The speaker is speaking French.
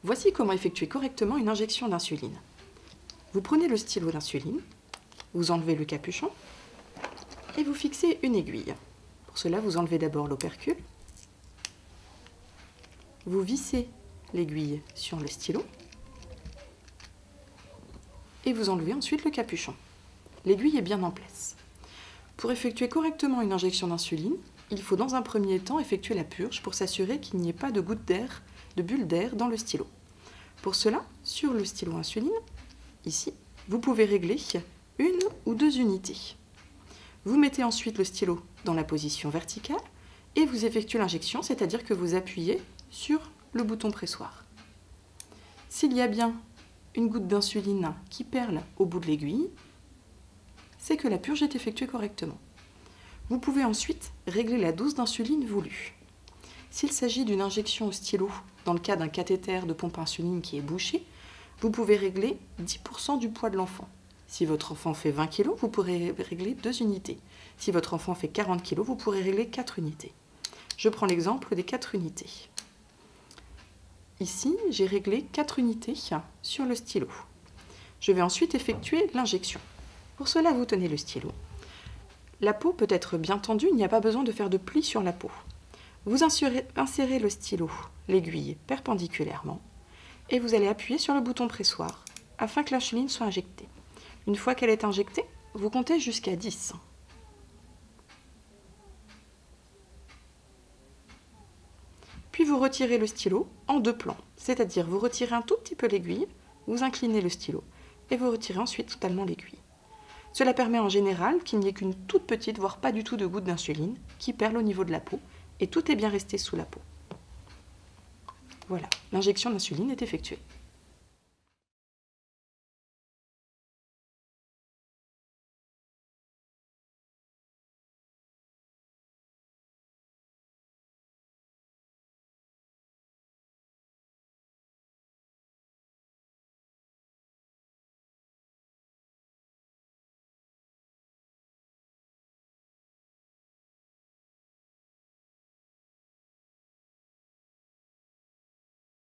Voici comment effectuer correctement une injection d'insuline. Vous prenez le stylo d'insuline, vous enlevez le capuchon et vous fixez une aiguille. Pour cela, vous enlevez d'abord l'opercule, vous vissez l'aiguille sur le stylo et vous enlevez ensuite le capuchon. L'aiguille est bien en place. Pour effectuer correctement une injection d'insuline, il faut dans un premier temps effectuer la purge pour s'assurer qu'il n'y ait pas de gouttes d'air, de bulles d'air dans le stylo. Pour cela, sur le stylo insuline, ici, vous pouvez régler 1 ou 2 unités. Vous mettez ensuite le stylo dans la position verticale et vous effectuez l'injection, c'est-à-dire que vous appuyez sur le bouton pressoir. S'il y a bien une goutte d'insuline qui perle au bout de l'aiguille, c'est que la purge est effectuée correctement. Vous pouvez ensuite régler la dose d'insuline voulue. S'il s'agit d'une injection au stylo, dans le cas d'un cathéter de pompe à insuline qui est bouché, vous pouvez régler 10% du poids de l'enfant. Si votre enfant fait 20 kg, vous pourrez régler 2 unités. Si votre enfant fait 40 kg, vous pourrez régler 4 unités. Je prends l'exemple des 4 unités. Ici, j'ai réglé 4 unités sur le stylo. Je vais ensuite effectuer l'injection. Pour cela, vous tenez le stylo. La peau peut être bien tendue, il n'y a pas besoin de faire de plis sur la peau. Vous insérez le stylo, l'aiguille perpendiculairement, et vous allez appuyer sur le bouton pressoir afin que l'insuline soit injectée. Une fois qu'elle est injectée, vous comptez jusqu'à 10. Puis vous retirez le stylo en 2 plans, c'est-à-dire vous retirez un tout petit peu l'aiguille, vous inclinez le stylo et vous retirez ensuite totalement l'aiguille. Cela permet en général qu'il n'y ait qu'une toute petite, voire pas du tout de goutte d'insuline qui perle au niveau de la peau et tout est bien resté sous la peau. Voilà, l'injection d'insuline est effectuée.